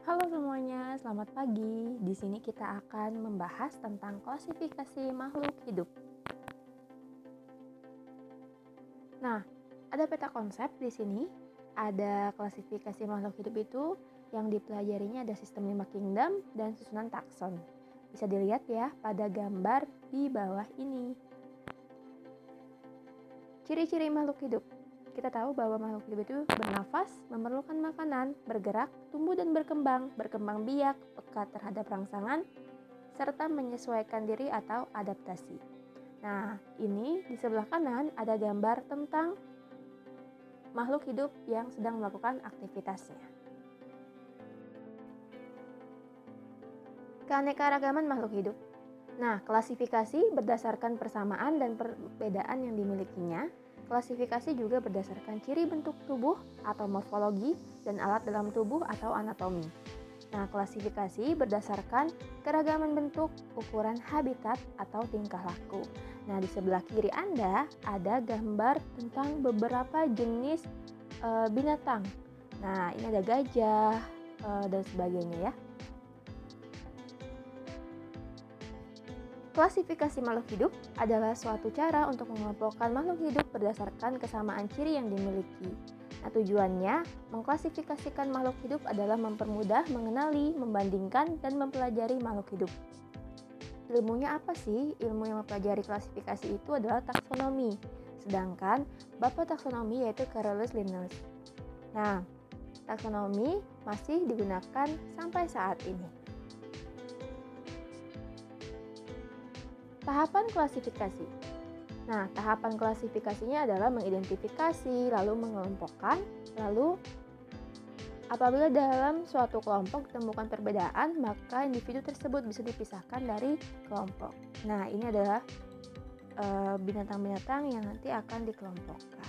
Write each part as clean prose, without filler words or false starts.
Halo semuanya, selamat pagi. Di sini kita akan membahas tentang klasifikasi makhluk hidup. Nah, ada peta konsep di sini. Ada klasifikasi makhluk hidup itu yang dipelajarinya ada sistem 5 kingdom dan susunan takson. Bisa dilihat ya pada gambar di bawah ini. Ciri-ciri makhluk hidup. Kita tahu bahwa makhluk hidup itu bernafas, memerlukan makanan, bergerak, tumbuh dan berkembang biak, peka terhadap rangsangan, serta menyesuaikan diri atau adaptasi. Nah, ini di sebelah kanan ada gambar tentang makhluk hidup yang sedang melakukan aktivitasnya. Keanekaragaman makhluk hidup. Nah, klasifikasi berdasarkan persamaan dan perbedaan yang dimilikinya. Klasifikasi juga berdasarkan ciri bentuk tubuh atau morfologi dan alat dalam tubuh atau anatomi. Nah, klasifikasi berdasarkan keragaman bentuk, ukuran habitat, atau tingkah laku. Nah, di sebelah kiri Anda ada gambar tentang beberapa jenis binatang. Nah, ini ada gajah dan sebagainya ya. Klasifikasi makhluk hidup adalah suatu cara untuk mengelompokkan makhluk hidup berdasarkan kesamaan ciri yang dimiliki. Nah, tujuannya mengklasifikasikan makhluk hidup adalah mempermudah mengenali, membandingkan, dan mempelajari makhluk hidup. Ilmunya apa sih? Ilmu yang mempelajari klasifikasi itu adalah taksonomi. Sedangkan bapak taksonomi yaitu Carolus Linnaeus. Nah, taksonomi masih digunakan sampai saat ini. Tahapan klasifikasi. Nah, tahapan klasifikasinya adalah mengidentifikasi, lalu mengelompokkan, lalu apabila dalam suatu kelompok ditemukan perbedaan, maka individu tersebut bisa dipisahkan dari kelompok. Nah, ini adalah binatang-binatang yang nanti akan dikelompokkan.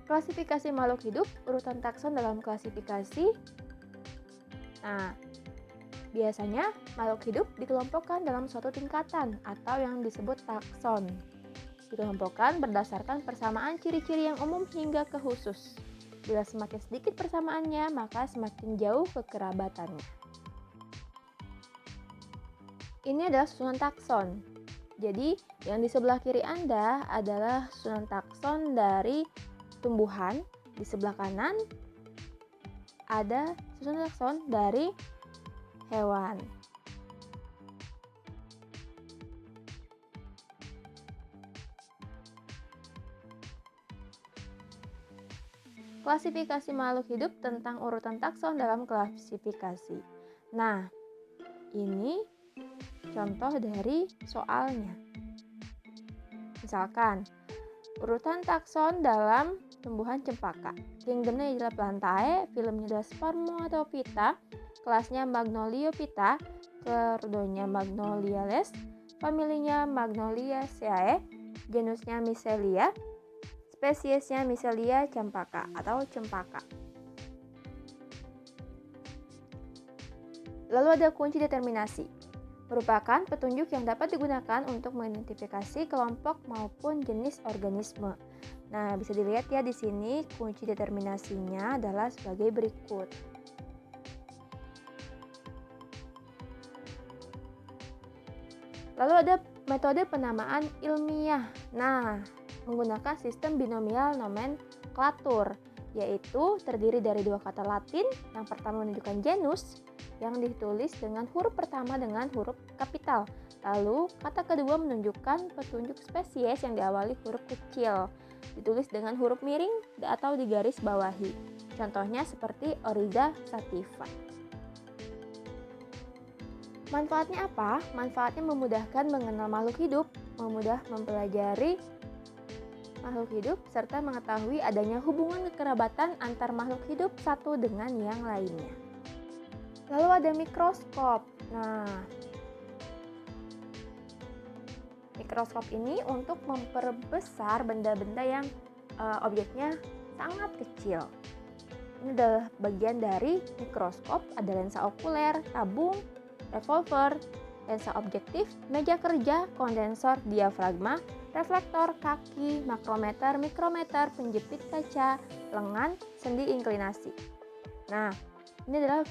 Klasifikasi makhluk hidup, urutan takson dalam klasifikasi. Nah, biasanya makhluk hidup dikelompokkan dalam suatu tingkatan atau yang disebut takson. Dikelompokkan berdasarkan persamaan ciri-ciri yang umum hingga ke khusus. Bila semakin sedikit persamaannya, maka semakin jauh kekerabatannya. Ini adalah susunan takson. Jadi, yang di sebelah kiri Anda adalah susunan takson dari tumbuhan. Di sebelah kanan ada susunan takson dari hewan. Klasifikasi makhluk hidup tentang urutan takson dalam klasifikasi. Nah, ini contoh dari soalnya. Misalkan, urutan takson dalam tumbuhan cempaka. Kingdomnya adalah Plantae, filmnya adalah Sparmatophita, kelasnya Magnoliophyta, keluarganya Magnoliales, familinya Magnoliaceae, genusnya Misselia, spesiesnya Misselia cempaka atau cempaka. Lalu ada kunci determinasi, merupakan petunjuk yang dapat digunakan untuk mengidentifikasi kelompok maupun jenis organisme. Nah, bisa dilihat ya di sini kunci determinasinya adalah sebagai berikut. Lalu ada metode penamaan ilmiah. Nah, menggunakan sistem binomial nomenklatur, yaitu terdiri dari dua kata Latin. Yang pertama menunjukkan genus, yang ditulis dengan huruf pertama dengan huruf kapital. Lalu kata kedua menunjukkan petunjuk spesies yang diawali huruf kecil, ditulis dengan huruf miring atau digaris bawahi. Contohnya seperti Oryza sativa. Manfaatnya apa? Manfaatnya memudahkan mengenal makhluk hidup, memudah mempelajari makhluk hidup, serta mengetahui adanya hubungan kekerabatan antar makhluk hidup satu dengan yang lainnya. Lalu ada mikroskop. Nah, mikroskop ini untuk memperbesar benda-benda yang objeknya sangat kecil. Ini adalah bagian dari mikroskop, ada lensa okuler, tabung, revolver, lensa objektif, meja kerja, kondensor, diafragma, reflektor, kaki, makrometer, mikrometer, penjepit kaca, lengan, sendi inklinasi. Nah, ini adalah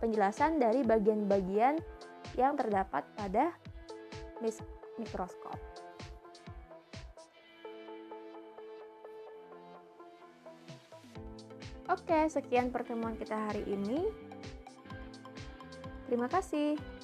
penjelasan dari bagian-bagian yang terdapat pada mikroskop. Oke, sekian pertemuan kita hari ini. Terima kasih.